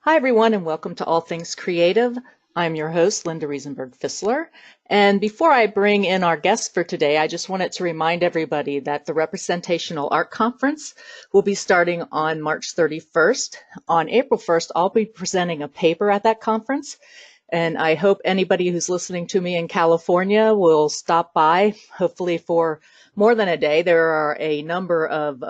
Hi, everyone, and welcome to All Things Creative. I'm your host, Linda Riesenberg Fisler. And before I bring in our guest for today, I just wanted to remind everybody that the Representational Art Conference will be starting on March 31st. On April 1st, I'll be presenting a paper at that conference. And I hope anybody who's listening to me in California will stop by, hopefully for more than a day. There are a number of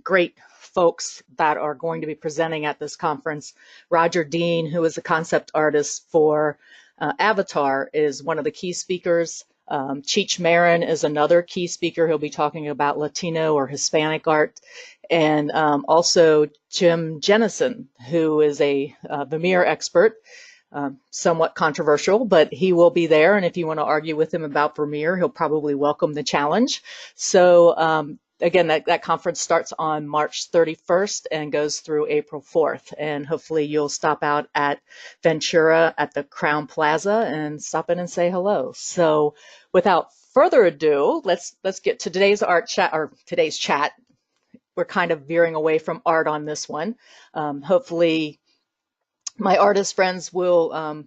great folks that are going to be presenting at this conference. Roger Dean, who is a concept artist for Avatar, is one of the key speakers. Cheech Marin is another key speaker. He'll be talking about Latino or Hispanic art. And also Jim Jennison, who is a Vermeer expert. Somewhat controversial, but he will be there. And if you want to argue with him about Vermeer, he'll probably welcome the challenge. So again, that conference starts on March 31st and goes through April 4th. And hopefully you'll stop out at Ventura at the Crown Plaza and stop in and say hello. So without further ado, let's get to today's art chat, or today's chat. We're kind of veering away from art on this one. Hopefully my artist friends will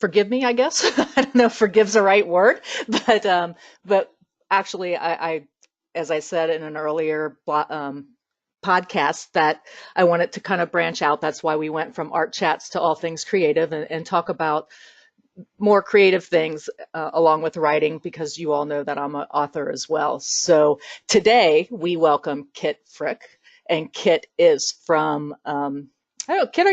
forgive me, I guess. I don't know if forgive's the right word, but actually, I as I said in an earlier podcast, that I wanted to kind of branch out. That's why we went from art chats to all things creative and talk about more creative things along with writing, because you all know that I'm an author as well. So today we welcome Kit Frick, and Kit is from Kit,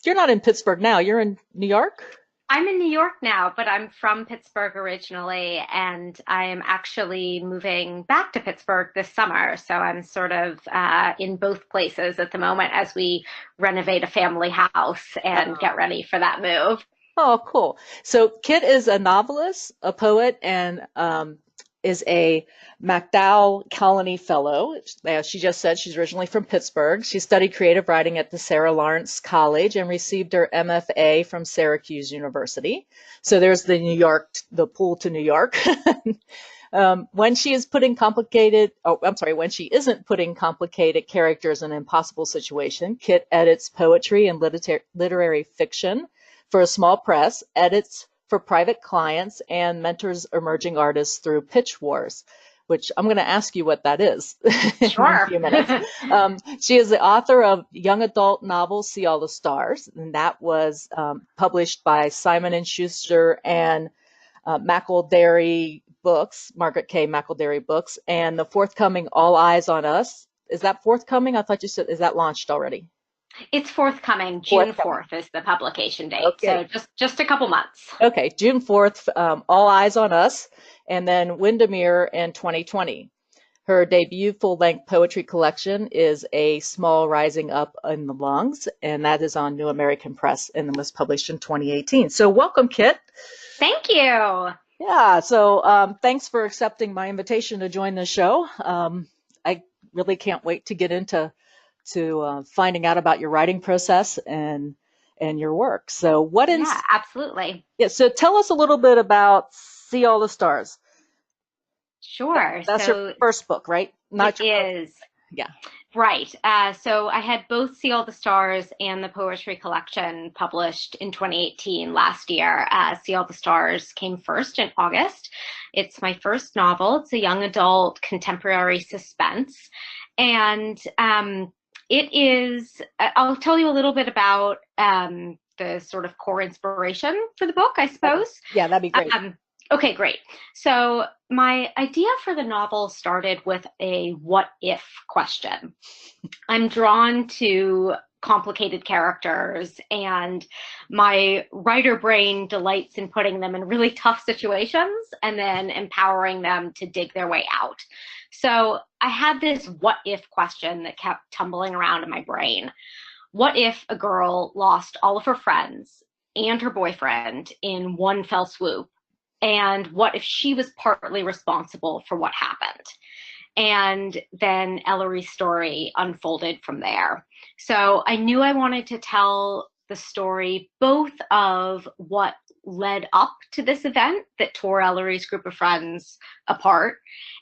you're not in Pittsburgh now, you're in New York? I'm in New York now, but I'm from Pittsburgh originally, and I am actually moving back to Pittsburgh this summer. So I'm sort of in both places at the moment as we renovate a family house and get ready for that move. Oh, cool. So Kit is a novelist, a poet, and is a MacDowell Colony Fellow. She just said she's originally from Pittsburgh. She studied creative writing at the Sarah Lawrence College and received her MFA from Syracuse University. So there's the pool to New York. When she isn't putting complicated characters in an impossible situation, Kit edits poetry and literary fiction for a small press, edits for private clients, and mentors emerging artists through pitch wars, which I'm going to ask you what that is in a Sure. few minutes. She is the author of young adult novel See All the Stars, and that was published by Simon and Schuster and McElderry Books, Margaret K. McElderry Books, and the forthcoming All Eyes on Us. Is that forthcoming? I thought you said, is that launched already? It's forthcoming. June Forthcoming. 4th is the publication date. Okay. So just a couple months. Okay, June 4th, All Eyes on Us, and then Windermere in 2020. Her debut full-length poetry collection is A Small Rising Up in the Lungs, and that is on New American Press and was published in 2018. So welcome, Kit. Thank you. Yeah, so thanks for accepting my invitation to join the show. I really can't wait to get into finding out about your writing process and your work. So Yeah, absolutely. yeah, so tell us a little bit about See All the Stars. Sure. That's your So first book, right? Not it your is. Yeah. Right. So I had both See All the Stars and the poetry collection published in 2018, last year. See All the Stars came first in August. It's my first novel. It's a young adult contemporary suspense. And it is, I'll tell you a little bit about the sort of core inspiration for the book, I suppose. Yeah, that'd be great. Okay, great. So my idea for the novel started with a what if question. I'm drawn to complicated characters, and my writer brain delights in putting them in really tough situations and then empowering them to dig their way out. So I had this what if question that kept tumbling around in my brain. What if a girl lost all of her friends and her boyfriend in one fell swoop? And what if she was partly responsible for what happened? And then Ellery's story unfolded from there. So I knew I wanted to tell the story both of what led up to this event that tore Ellery's group of friends apart,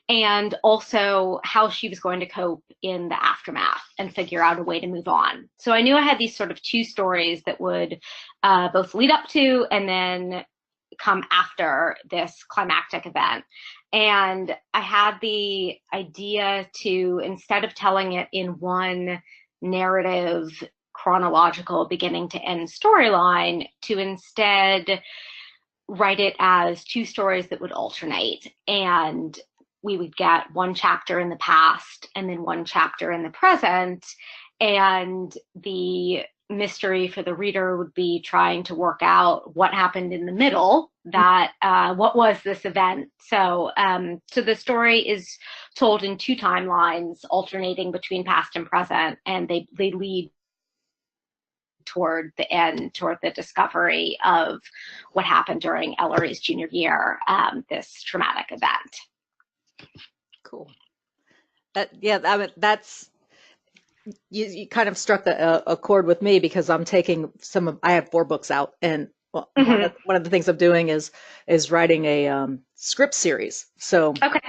and also how she was going to cope in the aftermath and figure out a way to move on. So I knew I had these sort of two stories that would both lead up to and then come after this climactic event. And I had the idea to, instead of telling it in one narrative, chronological beginning to end storyline, to instead write it as two stories that would alternate. And we would get one chapter in the past and then one chapter in the present. And the mystery for the reader would be trying to work out what happened in the middle, that what was this event. So the story is told in two timelines alternating between past and present, and they lead toward the end, toward the discovery of what happened during Ellery's junior year, this traumatic event. Cool. That's you kind of struck a chord with me, because I'm taking I have 4 books out, and one of the things I'm doing is writing a script series. So okay.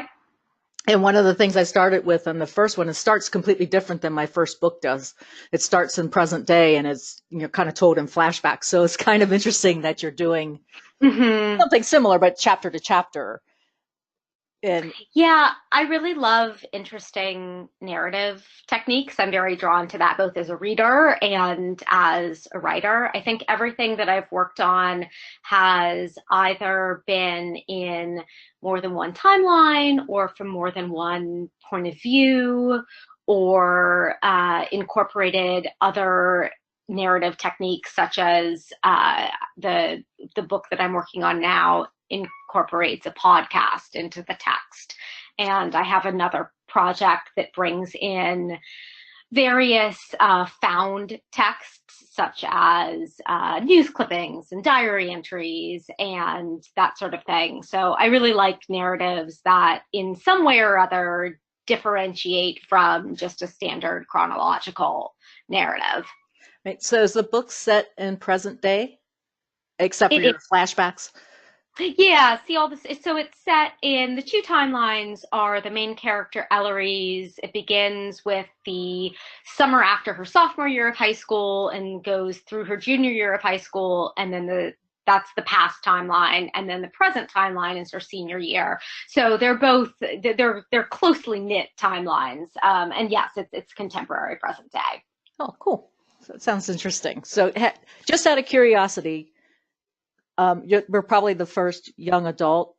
And one of the things I started with on the first one, it starts completely different than my first book does. It starts in present day and it's kind of told in flashback. So it's kind of interesting that you're doing something similar, but chapter to chapter. And yeah, I really love interesting narrative techniques. I'm very drawn to that both as a reader and as a writer. I think everything that I've worked on has either been in more than one timeline or from more than one point of view, or incorporated other narrative techniques, such as the book that I'm working on now incorporates a podcast into the text. And I have another project that brings in various found texts, such as news clippings and diary entries and that sort of thing. So I really like narratives that in some way or other differentiate from just a standard chronological narrative. right, so is the book set in present day, except for your flashbacks? Yeah, see all this. So it's set in, the two timelines are the main character Ellery's. It begins with the summer after her sophomore year of high school and goes through her junior year of high school, and then that's the past timeline, and then the present timeline is her senior year. So they're both they're closely knit timelines. And yes, it's contemporary present day. Oh, cool. So it sounds interesting. So just out of curiosity, we're probably the first young adult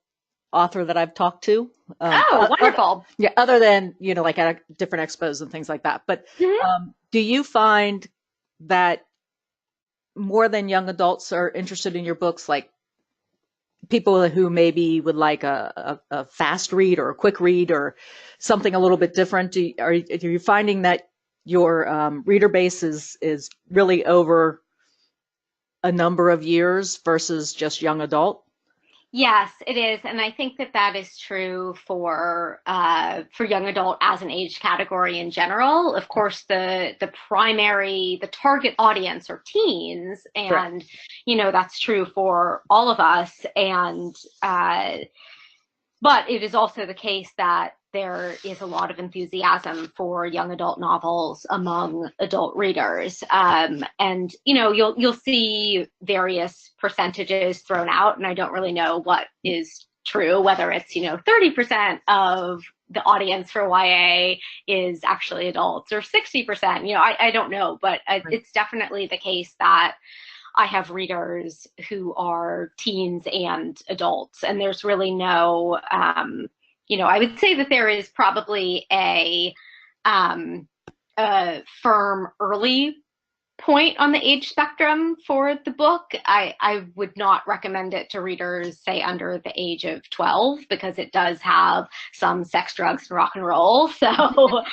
author that I've talked to. Oh, wonderful. Yeah, other than, like at different expos and things like that. But do you find that more than young adults are interested in your books, like people who maybe would like a fast read or a quick read or something a little bit different? Are you finding that your reader base is really over a number of years versus just young adult? Yes, it is, and I think that is true for young adult as an age category in general. Of course, the target audience are teens, and that's true for all of us. And but it is also the case that there is a lot of enthusiasm for young adult novels among adult readers. And you'll see various percentages thrown out, and I don't really know what is true, whether it's 30% of the audience for YA is actually adults or 60%. I don't know, but it's definitely the case that I have readers who are teens and adults, and there's really no I would say that there is probably a firm early point on the age spectrum for the book. I would not recommend it to readers, say, under the age of 12, because it does have some sex, drugs, and rock and roll. So,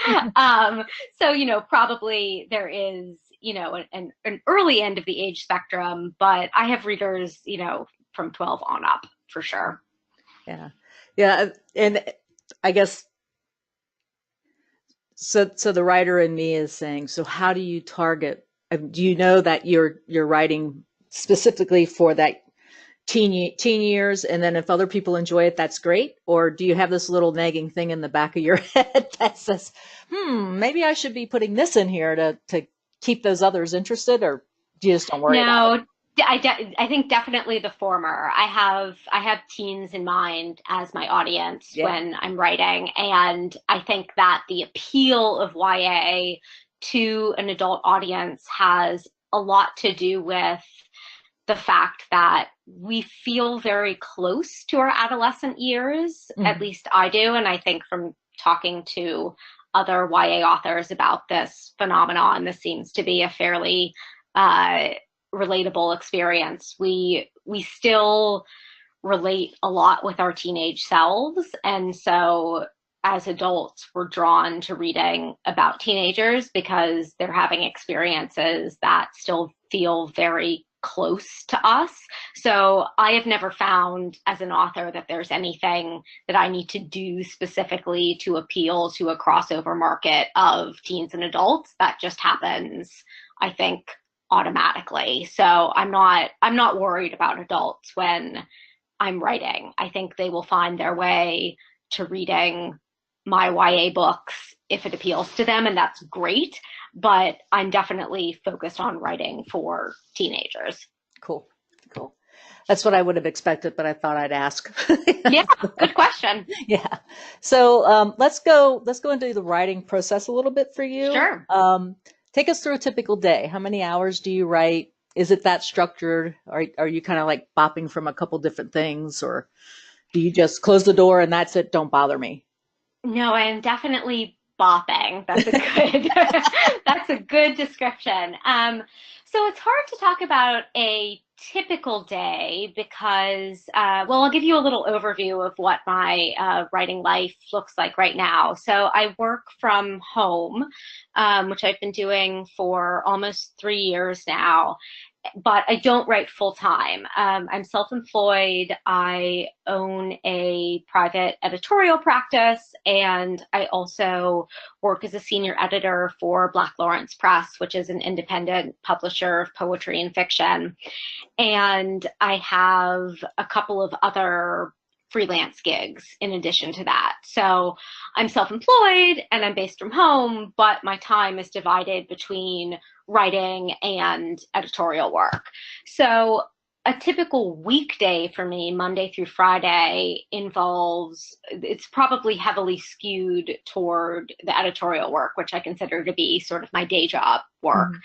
probably there is, an early end of the age spectrum, but I have readers, from 12 on up for sure. Yeah. Yeah, and I guess so the writer in me is saying, so how do you target? Do you know that you're writing specifically for that teen years, and then if other people enjoy it, that's great? Or do you have this little nagging thing in the back of your head that says, maybe I should be putting this in here to keep those others interested, or you just don't worry about it? No, I think definitely the former. I have teens in mind as my audience Yeah. when I'm writing, and I think that the appeal of YA to an adult audience has a lot to do with the fact that we feel very close to our adolescent years. At Mm-hmm. least I do, and I think from talking to other YA authors about this phenomenon, this seems to be a fairly uh, relatable experience. We still relate a lot with our teenage selves, and so as adults, we're drawn to reading about teenagers because they're having experiences that still feel very close to us. So I have never found as an author that there's anything that I need to do specifically to appeal to a crossover market of teens and adults. That just happens, I think, automatically. So I'm not worried about adults when I'm writing. I think they will find their way to reading my YA books if it appeals to them, and that's great. But I'm definitely focused on writing for teenagers. Cool. Cool. That's what I would have expected, but I thought I'd ask. Yeah, good question. Yeah. So let's go into the writing process a little bit for you. Sure. Take us through a typical day. How many hours do you write? Is it that structured? Are you kind of like bopping from a couple different things, or do you just close the door and that's it? Don't bother me. No, I am definitely bopping. That's a good that's a good description. So it's hard to talk about a typical day because, well, I'll give you a little overview of what my writing life looks like right now. So I work from home, which I've been doing for almost 3 years now, but I don't write full time. I'm self-employed. I own a private editorial practice, and I also work as a senior editor for Black Lawrence Press, which is an independent publisher of poetry and fiction. And I have a couple of other freelance gigs in addition to that. So I'm self-employed and I'm based from home, but my time is divided between writing and editorial work. So a typical weekday for me, Monday through Friday, involves, it's probably heavily skewed toward the editorial work, which I consider to be sort of my day job work. Mhm.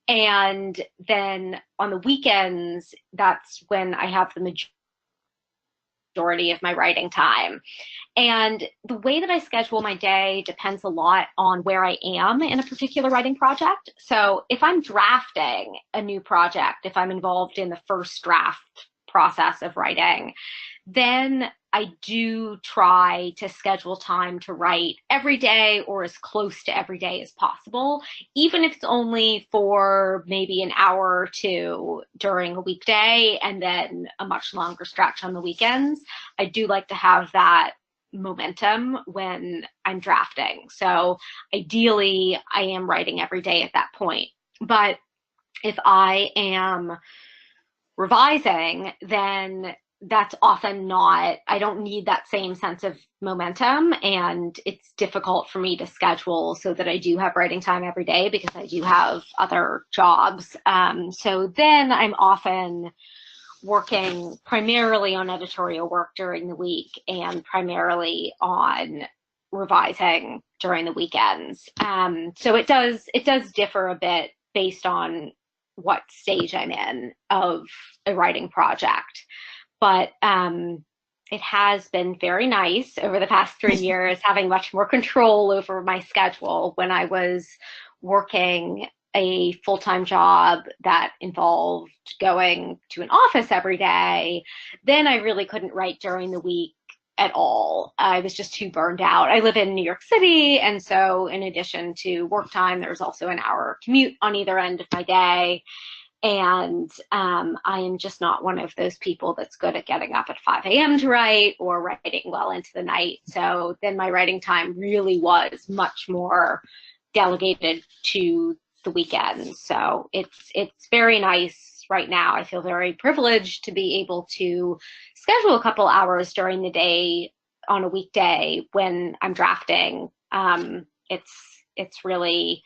And then on the weekends, that's when I have the majority of my writing time. And the way that I schedule my day depends a lot on where I am in a particular writing project. So if I'm drafting a new project, if I'm involved in the first draft process of writing, then I do try to schedule time to write every day or as close to every day as possible, even if it's only for maybe an hour or two during a weekday and then a much longer stretch on the weekends. I do like to have that momentum when I'm drafting. So ideally, I am writing every day at that point. But if I am revising, then that's often not, I don't need that same sense of momentum. And it's difficult for me to schedule so that I do have writing time every day because I do have other jobs. So then I'm often working primarily on editorial work during the week and primarily on revising during the weekends. So it does differ a bit based on what stage I'm in of a writing project. But it has been very nice over the past 3 years having much more control over my schedule. When I was working a full-time job that involved going to an office every day, then I really couldn't write during the week at all. I was just too burned out. I live in New York City, and so in addition to work time, there's also an hour commute on either end of my day. And I am just not one of those people that's good at getting up at 5 a.m. to write or writing well into the night. So then my writing time really was much more delegated to the weekends. So it's very nice right now. I feel very privileged to be able to schedule a couple hours during the day on a weekday when I'm drafting. It's really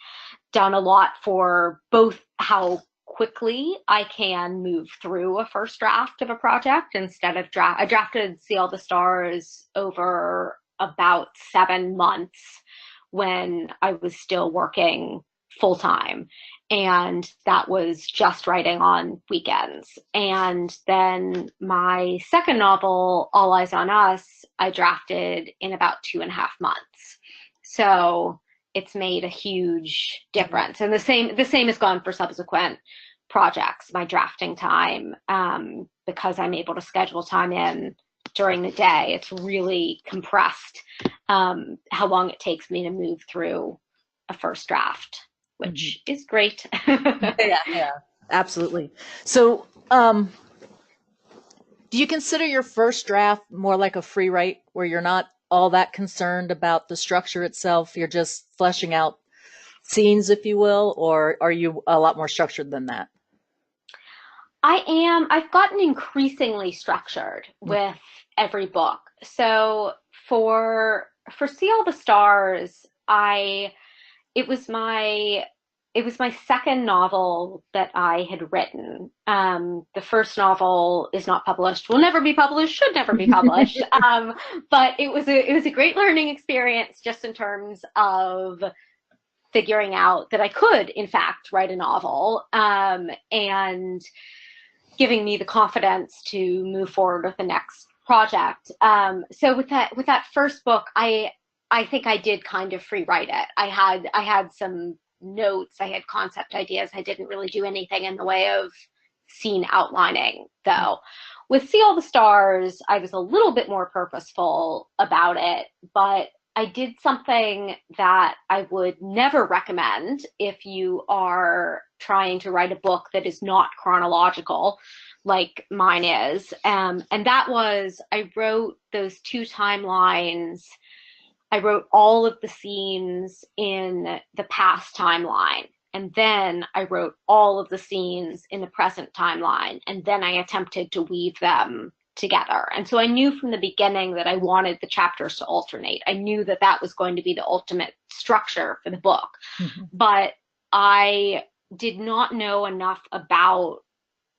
done a lot for both how quickly I can move through a first draft of a project instead of I drafted See All the Stars over about 7 months when I was still working full time. And that was just writing on weekends. And then my second novel, All Eyes on Us, I drafted in about 2.5 months. So it's made a huge difference. And the same has gone for subsequent projects, my drafting time, because I'm able to schedule time in during the day. It's really compressed how long it takes me to move through a first draft, which is great. Yeah, absolutely. So, do you consider your first draft more like a free write where you're not all that concerned about the structure itself? You're just fleshing out scenes, if you will, or are you a lot more structured than that? I've gotten increasingly structured with every book. So for See All the Stars, it was my second novel that I had written. The first novel is not published, will never be published, should never be published. But it was a great learning experience just in terms of figuring out that I could, in fact, write a novel, and giving me the confidence to move forward with the next project. So with that first book, I think I did kind of free write it. I had some notes, I had concept ideas. I didn't really do anything in the way of scene outlining, though. With See All the Stars, I was a little bit more purposeful about it, but I did something that I would never recommend if you are trying to write a book that is not chronological, like mine is. And that was, I wrote those two timelines. I wrote all of the scenes in the past timeline. And then I wrote all of the scenes in the present timeline. And then I attempted to weave them together. And so I knew from the beginning that I wanted the chapters to alternate. I knew that that was going to be the ultimate structure for the book. But I did not know enough about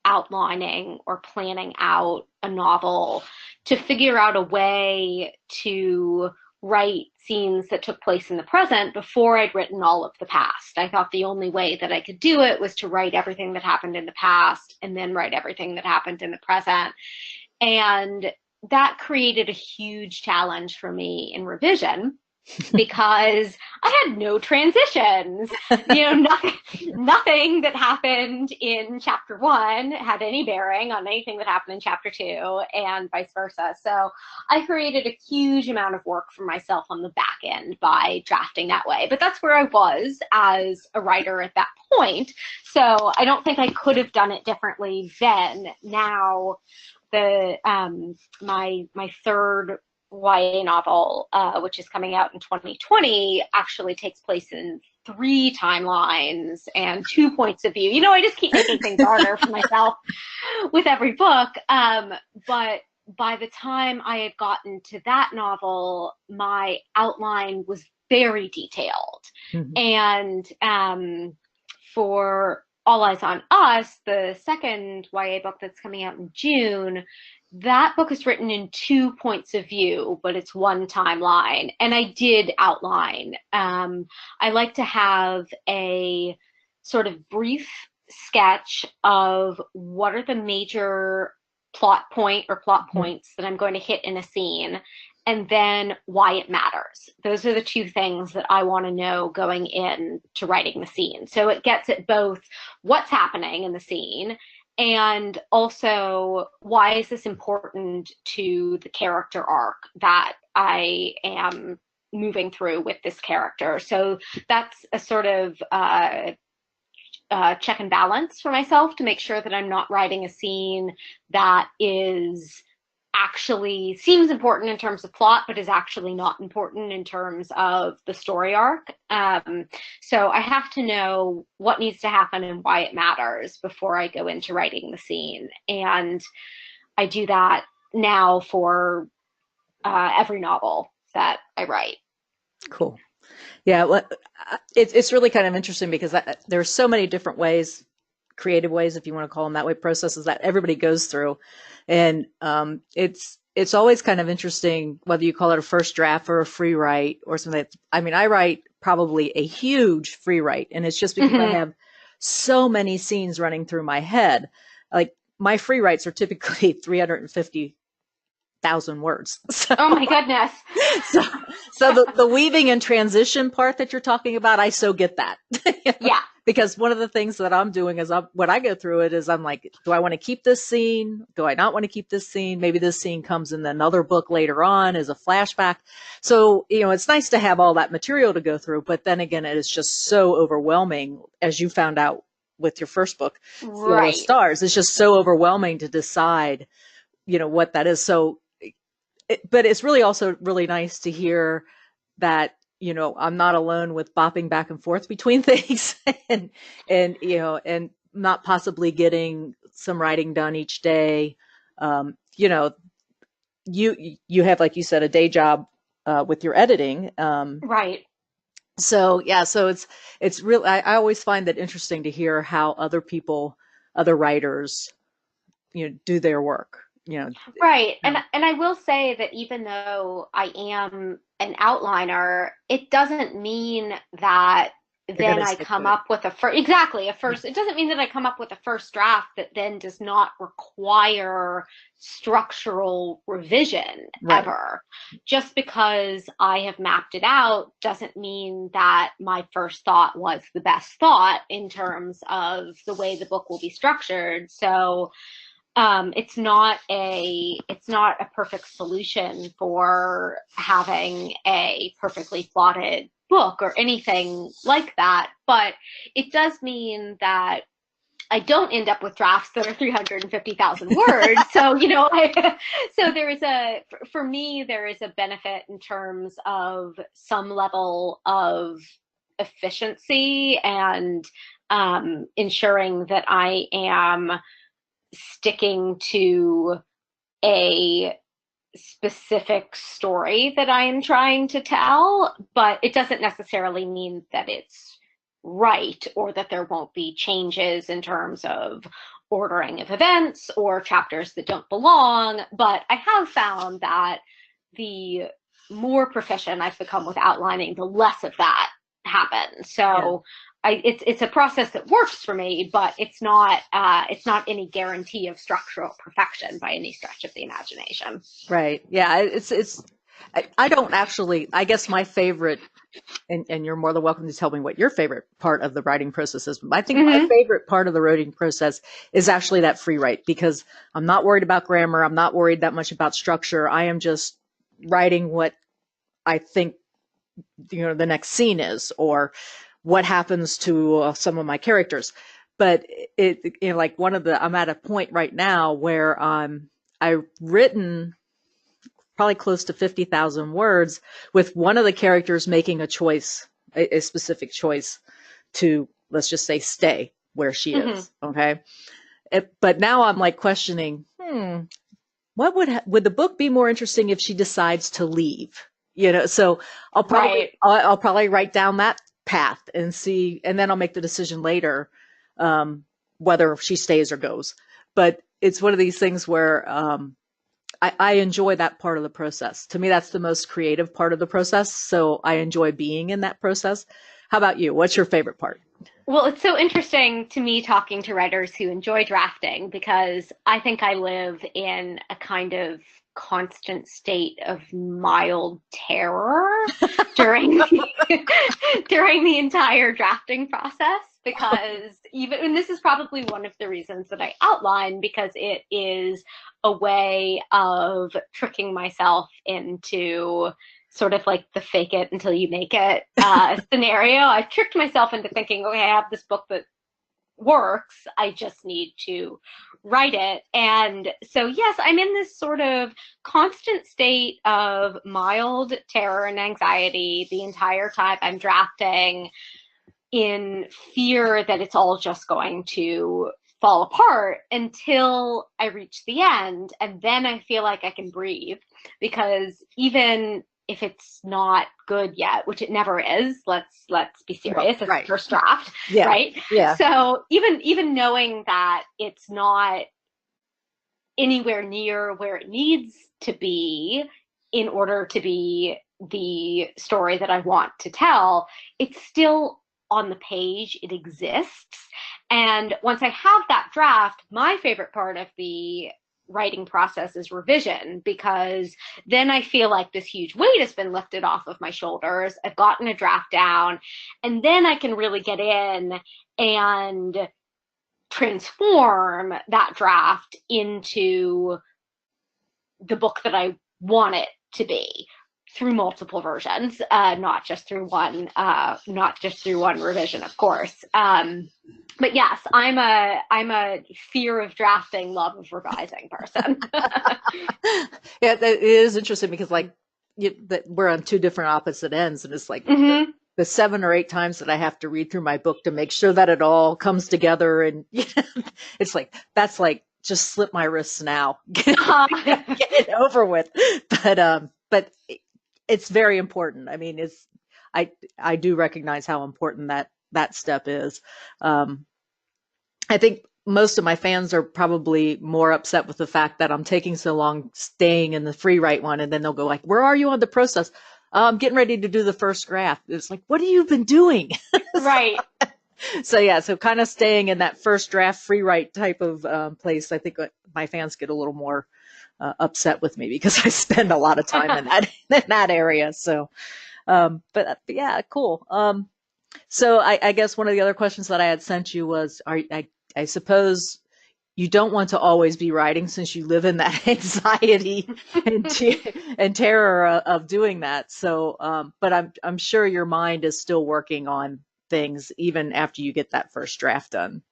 outlining or planning out a novel to figure out a way to write scenes that took place in the present before I'd written all of the past. I thought the only way that I could do it was to write everything that happened in the past and then write everything that happened in the present. And that created a huge challenge for me in revision because I had no transitions. Nothing that happened in chapter 1 had any bearing on anything that happened in chapter 2 and vice versa. So I created a huge amount of work for myself on the back end by drafting that way. But that's where I was as a writer at that point. So I don't think I could have done it differently then. Now, my third YA novel, which is coming out in 2020, actually takes place in 3 timelines and 2 points of view. I just keep making things harder for myself with every book. But by the time I had gotten to that novel, my outline was very detailed. And for All Eyes on Us, the second YA book that's coming out in June, that book is written in 2 points of view, but it's one timeline. And I did outline. I like to have a sort of brief sketch of what are the major plot points that I'm going to hit in a scene, and then why it matters. Those are the 2 things that I want to know going in to writing the scene. So it gets at both what's happening in the scene and also why is this important to the character arc that I am moving through with this character. So that's a sort of check and balance for myself to make sure that I'm not writing a scene that is actually seems important in terms of plot, but is actually not important in terms of the story arc. So I have to know what needs to happen and why it matters before I go into writing the scene. And I do that now for every novel that I write. Cool. Yeah, well, it's really kind of interesting because there's so many different ways, creative ways, if you want to call them that way, processes that everybody goes through, and it's always kind of interesting whether you call it a first draft or a free write or something. I mean, I write probably a huge free write, and it's just because I Mm-hmm. have so many scenes running through my head. Like my free writes are typically 350,000 words. So Oh my goodness. so, so the weaving and transition part that you're talking about, I so get that. You know? Yeah. Because one of the things that I'm doing is when I go through it is I'm like, do I want to keep this scene? Do I not want to keep this scene? Maybe this scene comes in another book later on as a flashback. So, it's nice to have all that material to go through, but then again, it is just so overwhelming, as you found out with your first book, Seal of Right. Stars. It's just so overwhelming to decide, what that is. So, but it's really also really nice to hear that I'm not alone with bopping back and forth between things and not possibly getting some writing done each day. You know, you have, like you said, a day job with your editing. Right. So yeah, so it's really I always find that interesting to hear how other writers, do their work. Right. Um, And I will say that even though I am an outliner, it doesn't mean that you're then gonna I stick to come it. up with exactly a Yeah. first, it doesn't mean that I come up with a first draft that then does not require structural revision Right. ever. Just because I have mapped it out doesn't mean that my first thought was the best thought in terms of the way the book will be structured. So it's not a perfect solution for having a perfectly plotted book or anything like that, but it does mean that I don't end up with drafts that are 350,000 words. So, so for me, there is a benefit in terms of some level of efficiency and ensuring that I am sticking to a specific story that I am trying to tell, but it doesn't necessarily mean that it's right or that there won't be changes in terms of ordering of events or chapters that don't belong. But I have found that the more proficient I've become with outlining, the less of that happens. Yeah. So it's a process that works for me, but it's not any guarantee of structural perfection by any stretch of the imagination. Right. Yeah. I don't actually, I guess my favorite, and you're more than welcome to tell me what your favorite part of the writing process is. But I think my Mm-hmm. favorite part of the writing process is actually that free write because I'm not worried about grammar. I'm not worried that much about structure. I am just writing what I think, the next scene is or what happens to some of my characters. But like I'm at a point right now where I've written probably close to 50,000 words with one of the characters making a choice, a specific choice to, let's just say, stay where she Mm-hmm. is. Okay. But now I'm like questioning, what would the book be more interesting if she decides to leave? So Right. I'll probably write down that path and see, and then I'll make the decision later, whether she stays or goes. But it's one of these things where, I enjoy that part of the process. To me, that's the most creative part of the process. So I enjoy being in that process. How about you? What's your favorite part? Well, it's so interesting to me talking to writers who enjoy drafting because I think I live in a kind of constant state of mild terror during during the entire drafting process because even and this is probably one of the reasons that I outline because it is a way of tricking myself into sort of like the fake it until you make it scenario. I tricked myself into thinking, okay, I have this book that works. I just need to write it. And so, yes, I'm in this sort of constant state of mild terror and anxiety the entire time I'm drafting, in fear that it's all just going to fall apart until I reach the end. And then I feel like I can breathe, because even if it's not good yet, which it never is, let's be serious, it's the first draft, right? Yeah. So even knowing that it's not anywhere near where it needs to be in order to be the story that I want to tell, it's still on the page, it exists. And once I have that draft, my favorite part of the writing process is revision, because then I feel like this huge weight has been lifted off of my shoulders. I've gotten a draft down, and then I can really get in and transform that draft into the book that I want it to be, through multiple versions, not just through one revision, of course. But yes, I'm a fear of drafting, love of revising person. Yeah, it is interesting because that we're on two different opposite ends, and it's like the 7 or 8 times that I have to read through my book to make sure that it all comes together, and it's like that's like just slip my wrists now, get it over with. But it's very important. I mean, I do recognize how important that step is. I think most of my fans are probably more upset with the fact that I'm taking so long staying in the free write one, and then they'll go like, "Where are you on the process?" I'm getting ready to do the first draft. It's like, what have you been doing? Right. So yeah, so kind of staying in that first draft free write type of place. I think my fans get a little more upset with me because I spend a lot of time in that area. So, but yeah, cool. So I guess one of the other questions that I had sent you was, I suppose you don't want to always be writing, since you live in that anxiety and terror of doing that. So, but I'm sure your mind is still working on things even after you get that first draft done.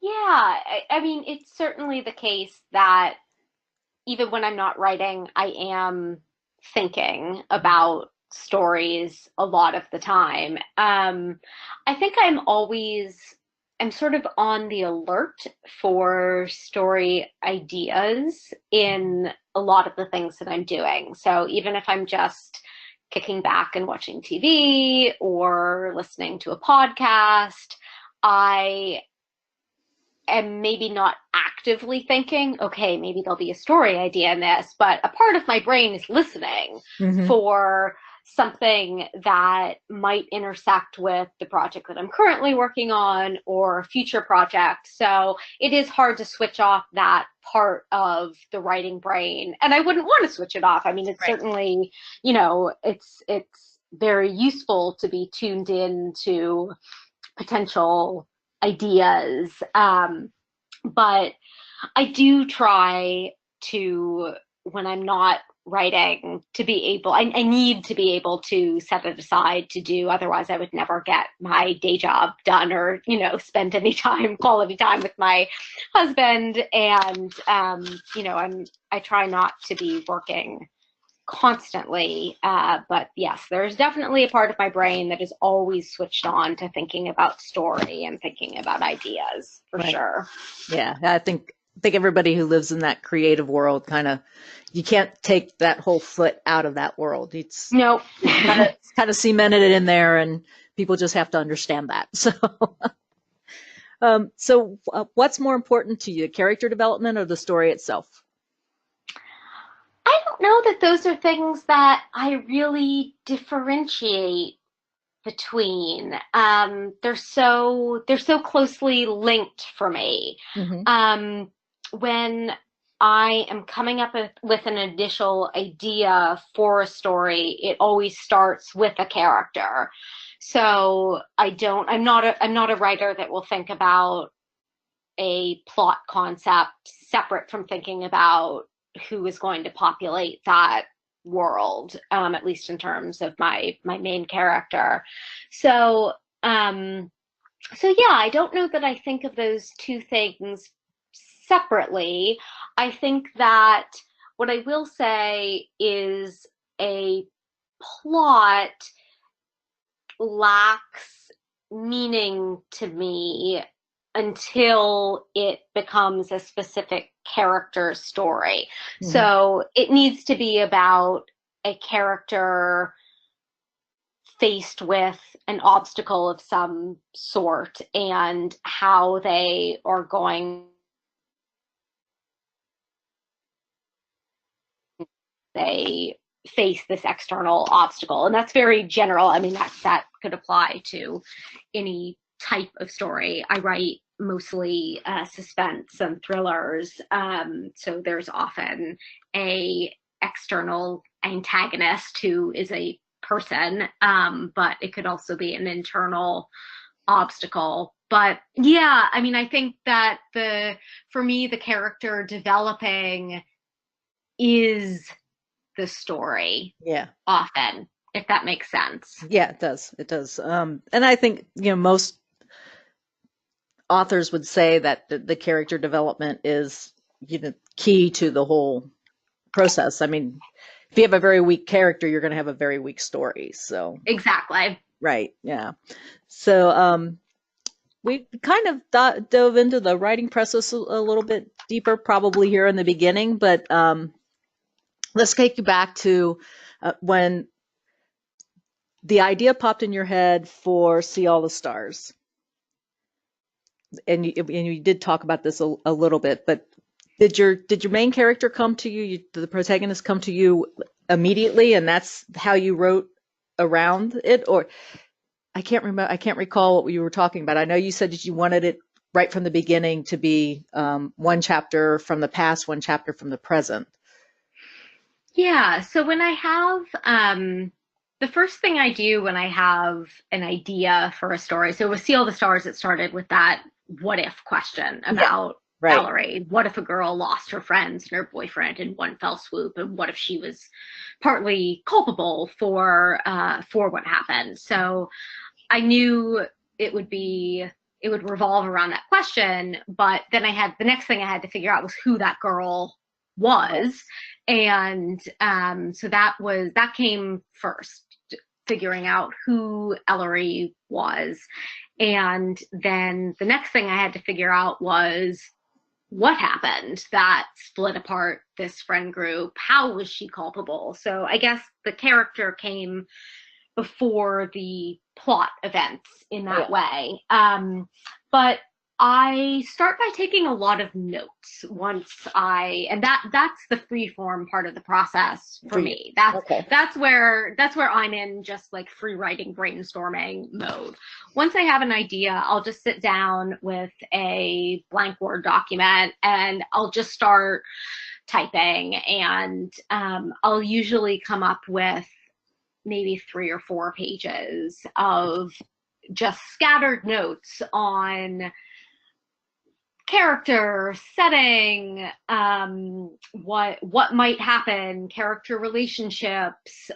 Yeah, I mean, it's certainly the case that even when I'm not writing, I am thinking about stories a lot of the time. I think I'm sort of on the alert for story ideas in a lot of the things that I'm doing. So even if I'm just kicking back and watching TV or listening to a podcast, I am maybe not actively thinking, okay, maybe there'll be a story idea in this, but a part of my brain is listening for something that might intersect with the project that I'm currently working on or a future project. So it is hard to switch off that part of the writing brain. And I wouldn't want to switch it off. I mean, it's certainly, it's very useful to be tuned in to potential ideas. But I do try to, when I'm not writing, to be able, I need to be able to set it aside to do. Otherwise, I would never get my day job done, or, spend any quality time with my husband. And, I try not to be working constantly. But yes, there's definitely a part of my brain that is always switched on to thinking about story and thinking about ideas, for sure. Yeah, I think everybody who lives in that creative world you can't take that whole foot out of that world. It's nope. kind of cemented it in there, and people just have to understand that. So, what's more important to you, character development or the story itself? I don't know that those are things that I really differentiate between. They're so closely linked for me. When I am coming up with an initial idea for a story, it always starts with a character. So I'm not a writer that will think about a plot concept separate from thinking about who is going to populate that world, at least in terms of my main character. So So yeah, I don't know that I think of those two things separately. I think that what I will say is a plot lacks meaning to me until it becomes a specific character story. Hmm. So it needs to be about a character faced with an obstacle of some sort and how they are going they face this external obstacle. And that's very general. I mean, that could apply to any type of story. I write mostly suspense and thrillers, so there's often a external antagonist who is a person, but it could also be an internal obstacle. But yeah, I mean, I think that the for me the character developing is the story Yeah. often, if that makes sense. Yeah, it does. It does. And I think, most authors would say that the character development is, key to the whole process. I mean, if you have a very weak character, you're going to have a very weak story. So, Exactly. right. Yeah. So, we kind of dove into the writing process a little bit deeper, probably here in the beginning, but let's take you back to when the idea popped in your head for See All the Stars. And you did talk about this a little bit, but did your main character come to you, the protagonist come to you immediately, and that's how you wrote around it? Or I can't recall what you were talking about. I know you said that you wanted it right from the beginning to be one chapter from the past, one chapter from the present. Yeah. So when I have the first thing I do when I have an idea for a story, so with See All the Stars, it started with that what if question Yeah, about right. Ellery. What if a girl lost her friends and her boyfriend in one fell swoop? And what if she was partly culpable for what happened? So I knew it would be it would revolve around that question, but then I had the next thing I had to figure out was who that girl was. And so that came first, figuring out who Ellery was. And then the next thing I had to figure out was what happened that split apart this friend group. How was she culpable? So I guess the character came before the plot events in Yeah. that way. But I start by taking a lot of notes and that's the free form part of the process For for you. me. That's Okay. that's where I'm in just like free writing brainstorming mode. Once I have an idea, I'll just sit down with a blank Word document and I'll just start typing, and I'll usually come up with maybe 3 or 4 pages of just scattered notes on character, setting, what might happen, character relationships,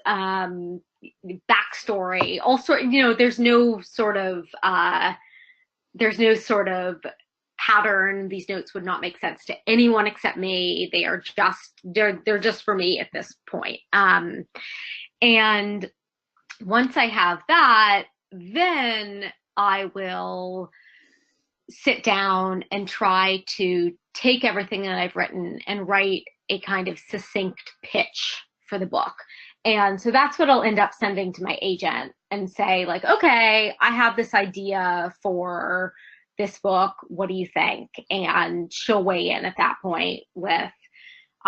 backstory, all sort. There's no sort of pattern. These notes would not make sense to anyone except me. They're just for me at this point. And once I have that, then I will sit down and try to take everything that I've written and write a kind of succinct pitch for the book. And so that's what I'll end up sending to my agent and say, like, okay, I have this idea for this book. What do you think? And she'll weigh in at that point with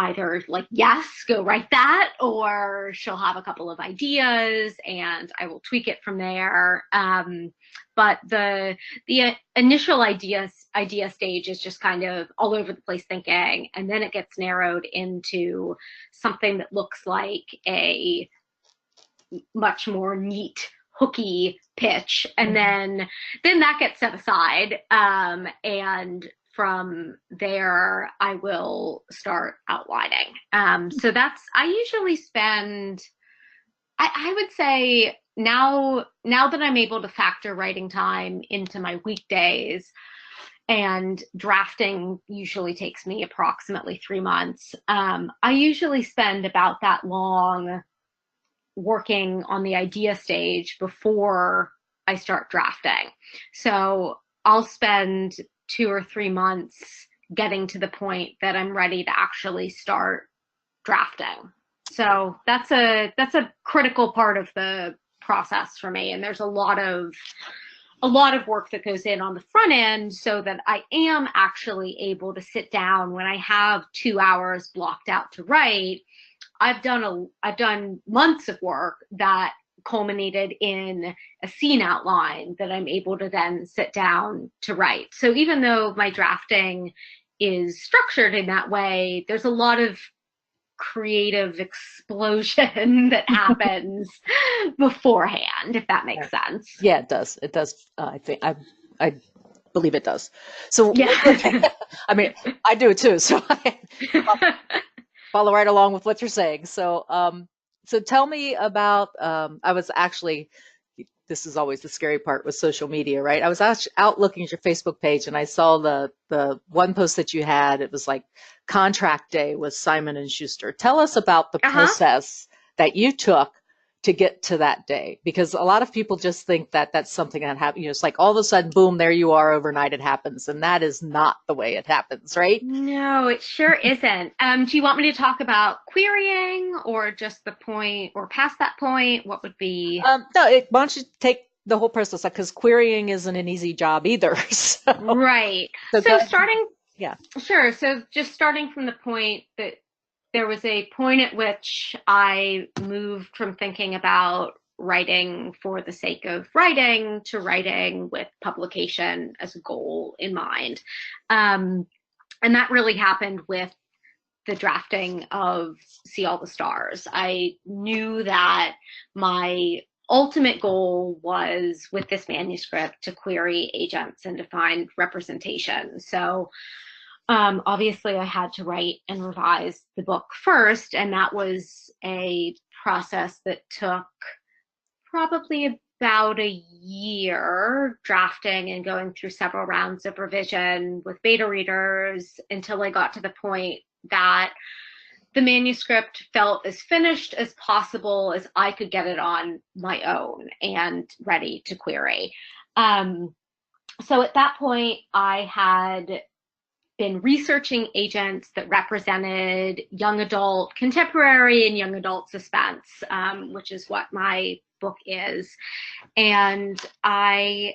either like, yes, go write that, or she'll have a couple of ideas and I will tweak it from there. But the initial idea stage is just kind of all over the place thinking, and then it gets narrowed into something that looks like a much more neat hooky pitch, and then that gets set aside, and from there I will start outlining. So I usually spend, I would say now that I'm able to factor writing time into my weekdays, and drafting usually takes me approximately 3 months, I usually spend about that long working on the idea stage before I start drafting. So I'll spend 2 or 3 months getting to the point that I'm ready to actually start drafting. So that's a critical part of the process for me. And there's a lot of work that goes in on the front end so that I am actually able to sit down when I have 2 hours blocked out to write. I've done months of work that culminated in a scene outline that I'm able to then sit down to write. So even though my drafting is structured in that way, there's a lot of creative explosion that happens beforehand, if that makes sense. Yeah, it does. It does. I believe it does. So, Yeah. I mean, I do too. So I follow right along with what you're saying. So tell me about. I was actually. This is always the scary part with social media, right? I was out looking at your Facebook page and I saw the one post that you had. It was like contract day with Simon and Schuster. Tell us about the Uh-huh. process that you took to get to that day, because a lot of people just think that that's something that happens. It's like all of a sudden, boom, there you are overnight. It happens, and that is not the way it happens, right? No, it sure isn't. Do you want me to talk about querying or just the point or past that point? What would be No, why don't you take the whole process, because querying isn't an easy job either. So, right? so go So ahead. starting, Yeah. sure. So just starting from the point that there was a point at which I moved from thinking about writing for the sake of writing to writing with publication as a goal in mind. Um, and that really happened with the drafting of See All the Stars. I knew that my ultimate goal was with this manuscript to query agents and to find representation. So obviously I had to write and revise the book first, and that was a process that took probably about a year, drafting and going through several rounds of revision with beta readers until I got to the point that the manuscript felt as finished as possible as I could get it on my own and ready to query. Um, so at that point, I had been researching agents that represented young adult contemporary and young adult suspense, which is what my book is. And I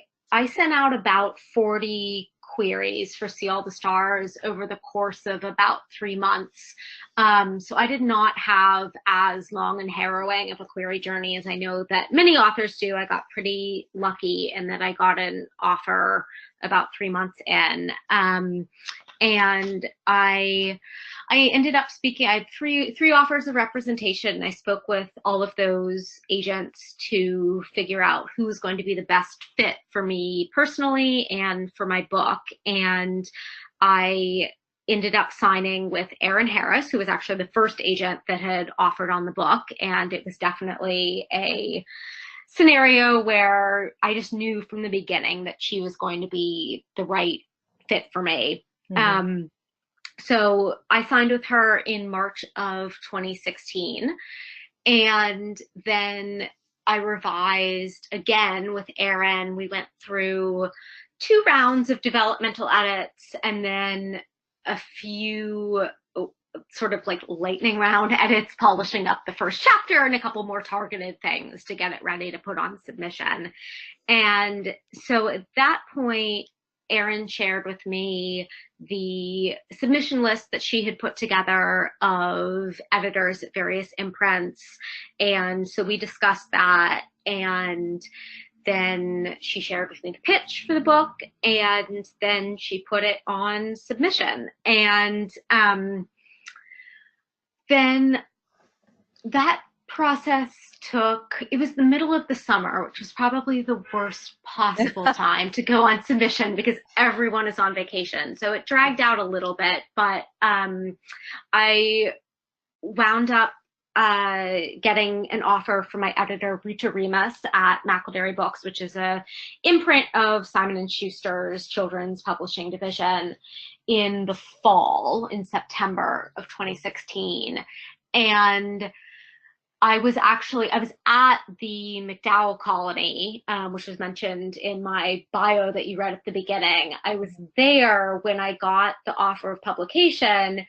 sent out about 40 queries for See All the Stars over the course of about 3 months. So I did not have as long and harrowing of a query journey as I know that many authors do. I got pretty lucky in that I got an offer about 3 months in. And I ended up speaking. I had three offers of representation. I spoke with all of those agents to figure out who was going to be the best fit for me personally and for my book. And I ended up signing with Erin Harris, who was actually the first agent that had offered on the book. And it was definitely a scenario where I just knew from the beginning that she was going to be the right fit for me. Mm-hmm. So I signed with her in March of 2016. And then I revised again with Erin. We went through 2 rounds of developmental edits and then a few sort of like lightning round edits, polishing up the first chapter and a couple more targeted things to get it ready to put on submission. And so at that point, Erin shared with me the submission list that she had put together of editors at various imprints. And so we discussed that. And then she shared with me the pitch for the book. And then she put it on submission. And then that process it was the middle of the summer, which was probably the worst possible time to go on submission because everyone is on vacation. So it dragged out a little bit, but I wound up getting an offer from my editor, Rita Remus at McElderry Books, which is a imprint of Simon and Schuster's children's publishing division, in the fall, in September of 2016. And I was at the MacDowell Colony, which was mentioned in my bio that you read at the beginning. I was there when I got the offer of publication,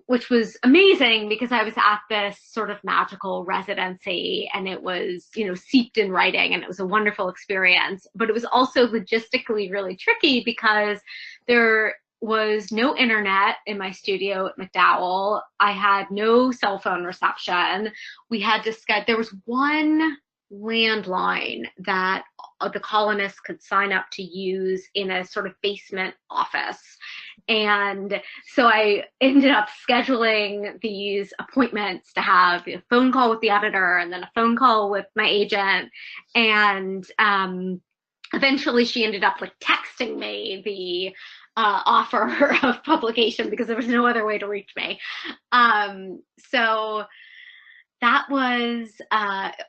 which was amazing because I was at this sort of magical residency, and it was, steeped in writing, and it was a wonderful experience. But it was also logistically really tricky because there was no internet in my studio at MacDowell. I had no cell phone reception. We had to there was one landline that the colonists could sign up to use in a sort of basement office. And so I ended up scheduling these appointments to have a phone call with the editor and then a phone call with my agent. And eventually she ended up texting me the offer of publication because there was no other way to reach me. So that was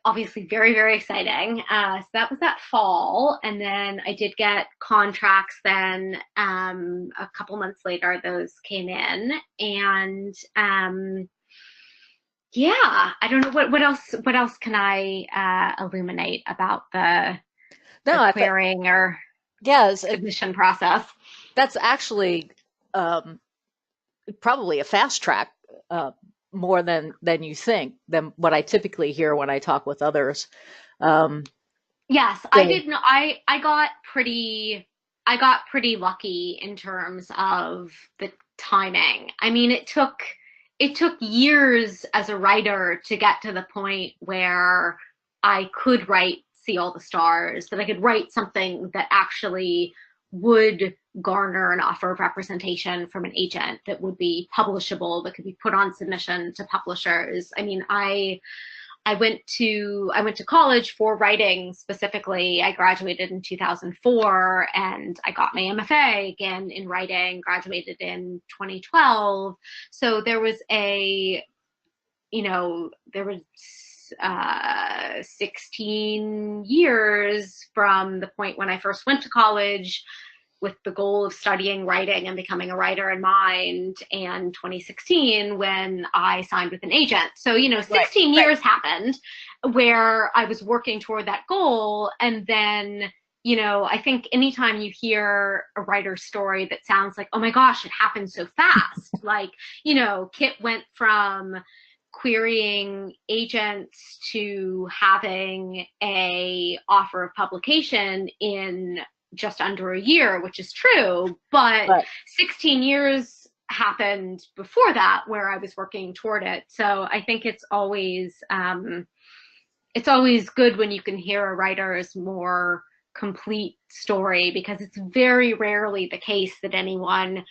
obviously very, very exciting. So that was that fall. And then I did get contracts then a couple months later, those came in. And yeah, I don't know what else can I illuminate about the querying or submission process. That's actually probably a fast track, more than you think, than what I typically hear when I talk with others. Yes, I did know. I got pretty lucky in terms of the timing. I mean, it took years as a writer to get to the point where I could write See All the Stars, that I could write something that actually would garner an offer of representation from an agent, that would be publishable, that could be put on submission to publishers. I mean, I went to college for writing specifically. I graduated in 2004 and I got my MFA again in writing, graduated in 2012. So there was 16 years from the point when I first went to college with the goal of studying writing and becoming a writer in mind, and 2016 when I signed with an agent. So, 16 years happened where I was working toward that goal. And then, I think anytime you hear a writer's story that sounds like, oh my gosh, it happened so fast. Kit went from querying agents to having a offer of publication in just under a year, which is true, but 16 years happened before that where I was working toward it. So I think it's always good when you can hear a writer's more complete story, because it's very rarely the case that anyone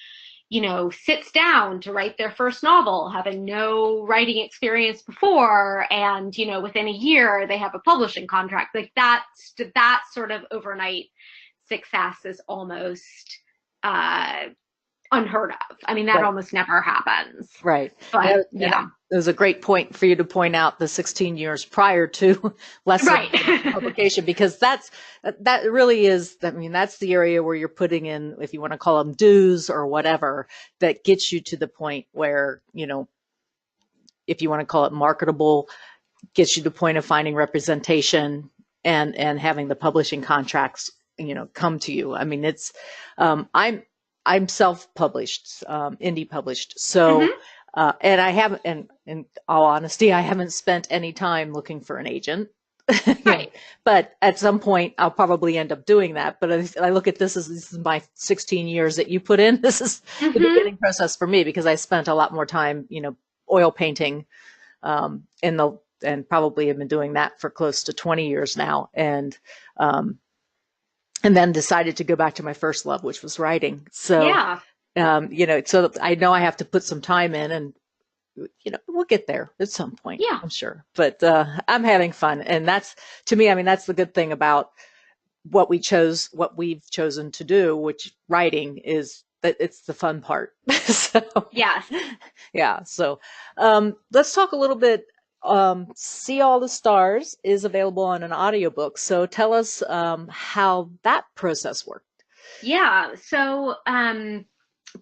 sits down to write their first novel, having no writing experience before, and, within a year they have a publishing contract. That sort of overnight success is almost unheard of. I mean, that almost never happens. Right. But yeah. It was a great point for you to point out the 16 years prior to lesson publication, because that really is, that's the area where you're putting in, if you want to call them dues or whatever, that gets you to the point where, if you want to call it marketable, gets you to the point of finding representation and having the publishing contracts, come to you. I mean, it's, I'm self-published, indie published. So, and I haven't, and in all honesty, I haven't spent any time looking for an agent. Right. But at some point, I'll probably end up doing that. But I look at this is my 16 years that you put in. This is the beginning process for me, because I spent a lot more time, oil painting, and probably have been doing that for close to 20 years now. And then decided to go back to my first love, which was writing. So, so I know I have to put some time in, and, we'll get there at some point, I'm sure. But I'm having fun. And that's, to me, that's the good thing about what we've chosen to do, which writing is that it's the fun part. So, Yes. yeah. So, let's talk a little bit. See All the Stars is available on an audiobook. So tell us how that process worked. Yeah. So,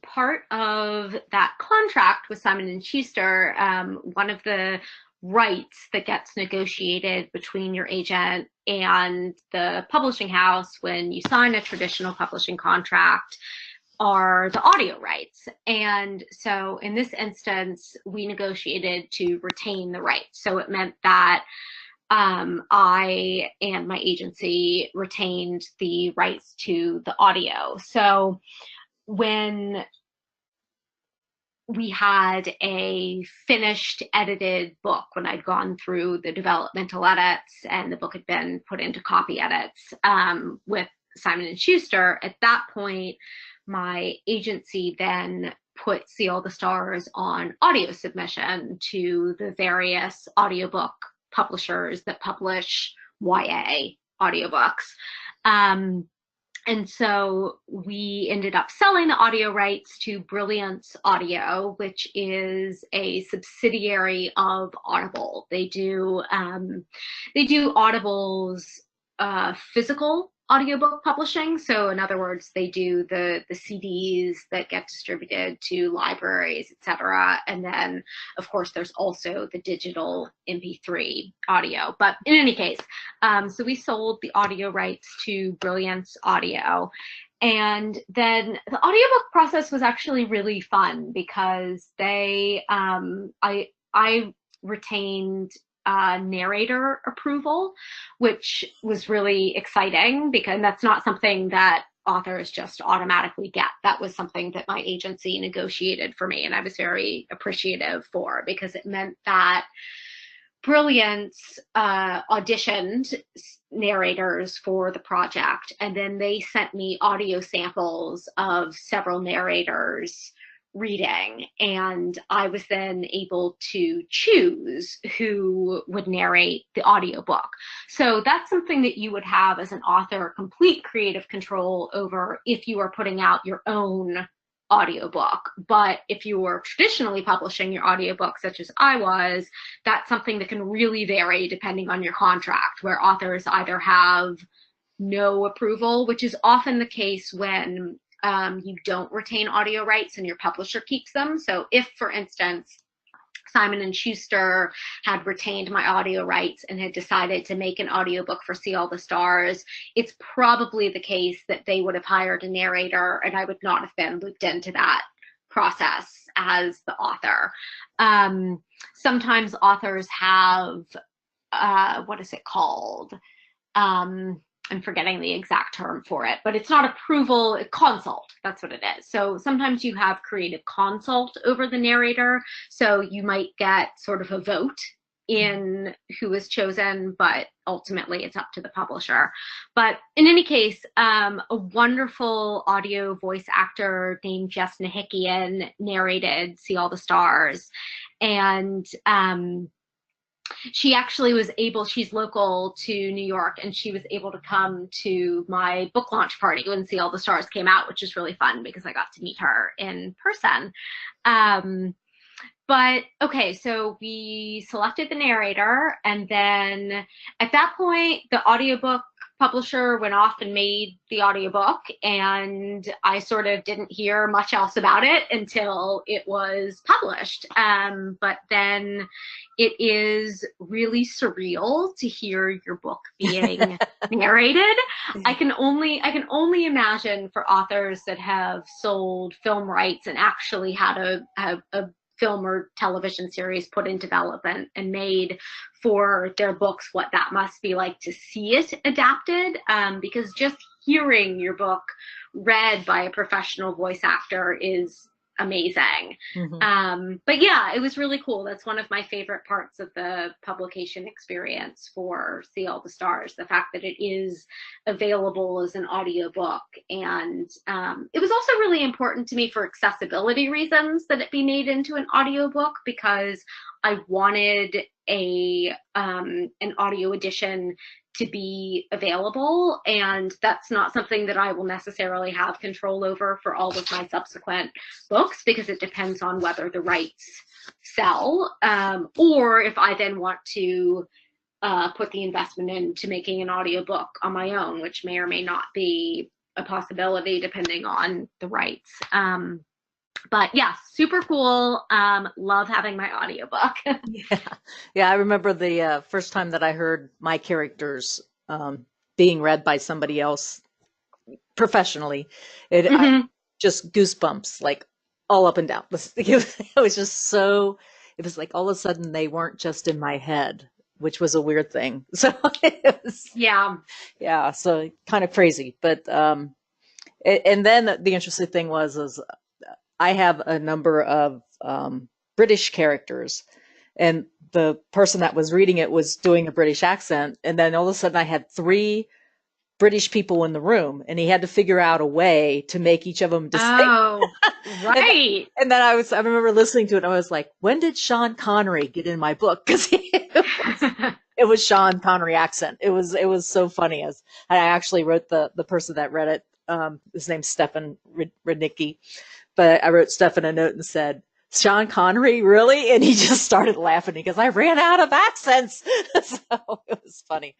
part of that contract with Simon and Schuster, one of the rights that gets negotiated between your agent and the publishing house when you sign a traditional publishing contract are the audio rights. And so in this instance, we negotiated to retain the rights. So it meant that I and my agency retained the rights to the audio. So when we had a finished edited book, when I'd gone through the developmental edits and the book had been put into copy edits with Simon and Schuster, at that point, my agency then put See All the Stars on audio submission to the various audiobook publishers that publish YA audiobooks. And so we ended up selling the audio rights to Brilliance Audio, which is a subsidiary of Audible. They do Audible's physical audiobook publishing. So in other words, they do the CDs that get distributed to libraries, etc. And then, of course, there's also the digital MP3 audio. But in any case, so we sold the audio rights to Brilliance Audio. And then the audiobook process was actually really fun because I retained narrator approval, which was really exciting because that's not something that authors just automatically get. That was something that my agency negotiated for me, and I was very appreciative for, because it meant that Brilliance auditioned narrators for the project, and then they sent me audio samples of several narrators reading, and I was then able to choose who would narrate the audiobook. So that's something that you would have as an author complete creative control over if you are putting out your own audiobook. But if you were traditionally publishing your audiobook, such as I was, that's something that can really vary depending on your contract, where authors either have no approval, which is often the case when you don't retain audio rights and your publisher keeps them. So if, for instance, Simon and Schuster had retained my audio rights and had decided to make an audiobook for See All the Stars, it's probably the case that they would have hired a narrator and I would not have been looped into that process as the author. Sometimes authors have, what is it called? I'm forgetting the exact term for it, but it's not approval, consult. That's what it is. So sometimes you have creative consult over the narrator. So you might get sort of a vote in who is chosen, but ultimately it's up to the publisher. But in any case, a wonderful audio voice actor named Jess Nahikian narrated See All the Stars. And she actually was able, she's local to New York, and she was able to come to my book launch party when See All the Stars came out, which is really fun because I got to meet her in person. But okay, so we selected the narrator, and then at that point, the audiobook publisher went off and made the audiobook, and I sort of didn't hear much else about it until it was published. But then it is really surreal to hear your book being narrated. I can only imagine for authors that have sold film rights and actually had a film or television series put in development and made for their books, what that must be like to see it adapted, because just hearing your book read by a professional voice actor is amazing. But yeah, it was really cool. That's one of my favorite parts of the publication experience for See All the Stars, the fact that it is available as an audiobook. And it was also really important to me for accessibility reasons that it be made into an audiobook, because I wanted an audio edition to be available, and that's not something that I will necessarily have control over for all of my subsequent books, because it depends on whether the rights sell, or if I then want to put the investment into making an audiobook on my own, which may or may not be a possibility depending on the rights. But yeah, super cool. Love having my audiobook. Yeah. Yeah, I remember the first time that I heard my characters being read by somebody else professionally. I Mm-hmm. just goosebumps, like all up and down. It was just so, it was like all of a sudden they weren't just in my head, which was a weird thing. So it was, Yeah. yeah, so kind of crazy. But, and then the interesting thing is I have a number of British characters, and the person that was reading it was doing a British accent. And then all of a sudden I had three British people in the room, and he had to figure out a way to make each of them distinct. Oh, and, right. and then I remember listening to it, and I was like, when did Sean Connery get in my book? Because it was Sean Connery accent. It was so funny. As I actually wrote the person that read it, his name's Stefan Rudnicki, but I wrote Stefan a note and said, Sean Connery, really? And he just started laughing because I ran out of accents. So it was funny.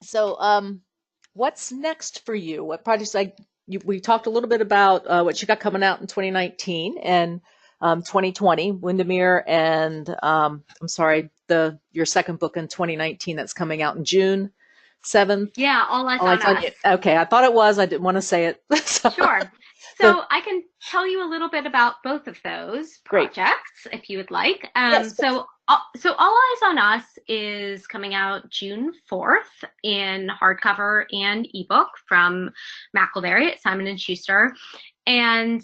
So, what's next for you? What projects? We talked a little bit about what you got coming out in 2019 and 2020, Windermere, and I'm sorry, your second book in 2019 that's coming out in June 7th. Yeah, All Eyes All on Eyes on Us. You. Okay, I thought it was. I didn't want to say it. Sure. So So I can tell you a little bit about both of those great. projects if you would like. Yes, please. So All Eyes on Us is coming out June 4th in hardcover and ebook from Mackleberry at Simon and Schuster. And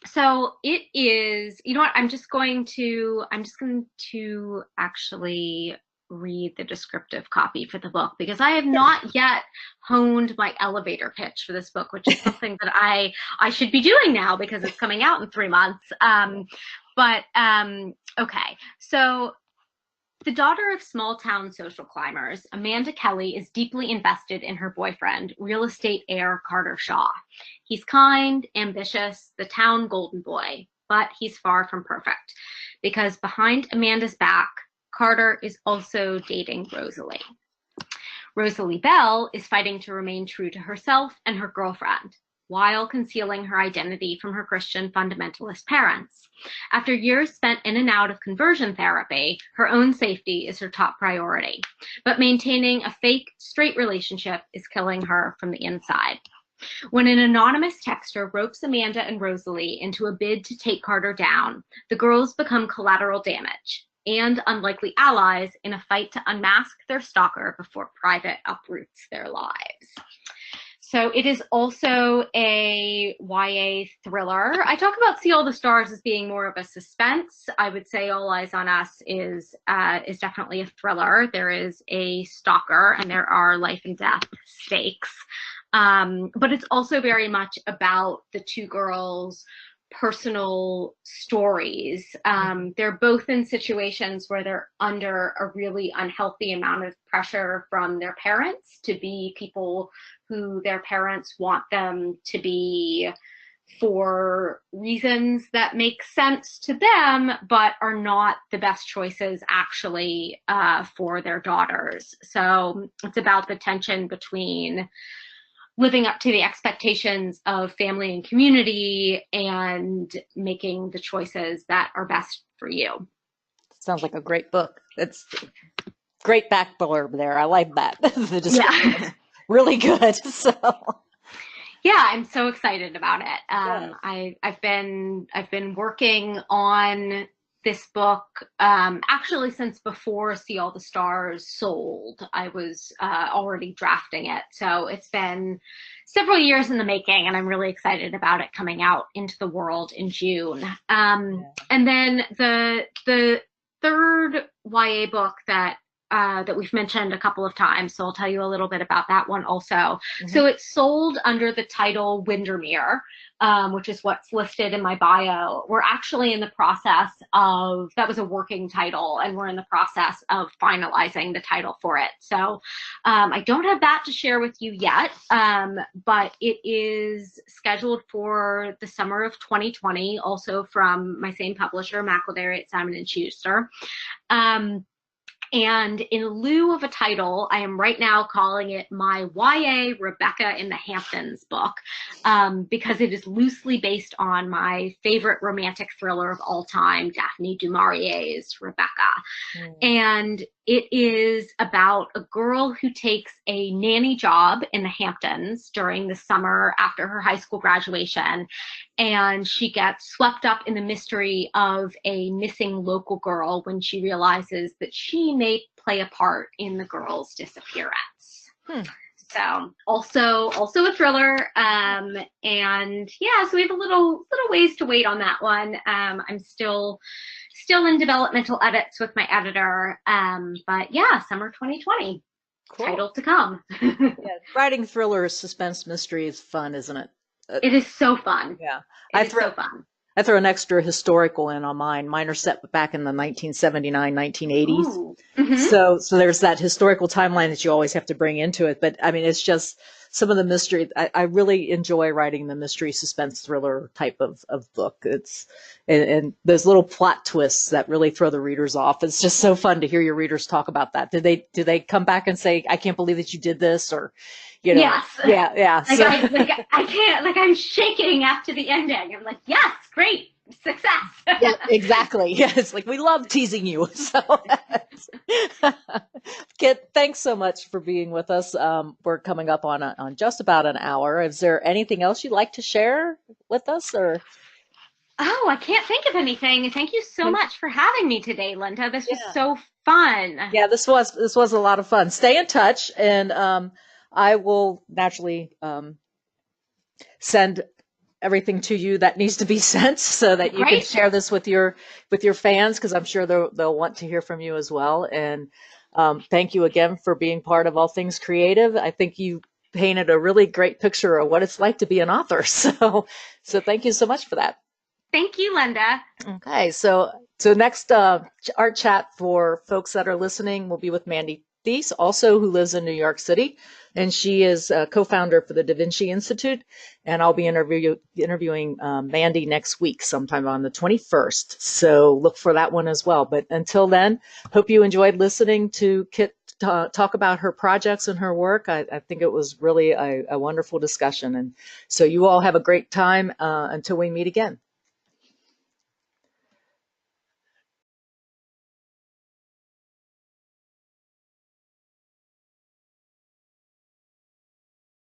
so it is, you know what, I'm just going to actually read the descriptive copy for the book, because I have not yet honed my elevator pitch for this book, which is something that I should be doing now because it's coming out in 3 months. Okay. So the daughter of small town social climbers, Amanda Kelly is deeply invested in her boyfriend, real estate heir Carter Shaw. He's kind, ambitious, the town golden boy, but he's far from perfect, because behind Amanda's back, Carter is also dating Rosalie. Rosalie Bell is fighting to remain true to herself and her girlfriend, while concealing her identity from her Christian fundamentalist parents. After years spent in and out of conversion therapy, her own safety is her top priority. But maintaining a fake, straight relationship is killing her from the inside. When an anonymous texter ropes Amanda and Rosalie into a bid to take Carter down, the girls become collateral damage and unlikely allies in a fight to unmask their stalker before private uproots their lives. So it is also a YA thriller. I talk about See All the Stars as being more of a suspense. I would say All Eyes on Us is definitely a thriller. There is a stalker and there are life and death stakes. But it's also very much about the two girls' personal stories. They're both in situations where they're under a really unhealthy amount of pressure from their parents to be people who their parents want them to be for reasons that make sense to them, but are not the best choices actually for their daughters. So it's about the tension between living up to the expectations of family and community and making the choices that are best for you. Sounds like a great book. It's great back blurb there. I like that. The description is really good. So yeah, I'm so excited about it. I've been working on this book actually since before See All the Stars sold. I was already drafting it, so it's been several years in the making, and I'm really excited about it coming out into the world in June. And then the third YA book that that we've mentioned a couple of times, so I'll tell you a little bit about that one also. Hmm. So it's sold under the title Windermere, which is what's listed in my bio. We're actually in the process of, that was a working title, and we're in the process of finalizing the title for it. So I don't have that to share with you yet, but it is scheduled for the summer of 2020, also from my same publisher, McElderry at Simon and Schuster. And in lieu of a title, I am right now calling it my YA Rebecca in the Hamptons book, because it is loosely based on my favorite romantic thriller of all time, Daphne du Maurier's Rebecca. And it is about a girl who takes a nanny job in the Hamptons during the summer after her high school graduation. And she gets swept up in the mystery of a missing local girl when she realizes that she may play a part in the girl's disappearance. So also a thriller, and yeah, so we have a little ways to wait on that one. I'm still in developmental edits with my editor, but yeah, summer 2020. Cool. Title to come. Yeah, writing thrillers, suspense mystery is fun, isn't it? It is so fun. Yeah, so fun. I throw an extra historical in on mine. Mine are set back in the 1979, 1980s. Mm-hmm. So there's that historical timeline that you always have to bring into it. But I mean, it's just some of the mystery. I really enjoy writing the mystery suspense thriller type of book. And those little plot twists that really throw the readers off. It's just so fun to hear your readers talk about that. Do they come back and say, I can't believe that you did this, or, you know? Yes. Yeah. I can't, I'm shaking after the ending. I'm like, yes, great. Success. Yeah, exactly. Yeah, it's like, we love teasing you. So, Kit, thanks so much for being with us. We're coming up on just about an hour. Is there anything else you'd like to share with us, or? Oh, I can't think of anything. Thank you so much for having me today, Linda. This was so fun. Yeah, this was a lot of fun. Stay in touch, and I will naturally send everything to you that needs to be sent, so that you can share this with your fans, because I'm sure they'll want to hear from you as well. And thank you again for being part of All Things Creative. I think you painted a really great picture of what it's like to be an author. So thank you so much for that. Thank you, Linda. Okay, so next art chat for folks that are listening will be with Mandy Thies, also who lives in New York City, and she is a co-founder for the Da Vinci Institute, and I'll be interviewing Mandy next week, sometime on the 21st. So look for that one as well. But until then, hope you enjoyed listening to Kit talk about her projects and her work. I think it was really a wonderful discussion, and so you all have a great time until we meet again.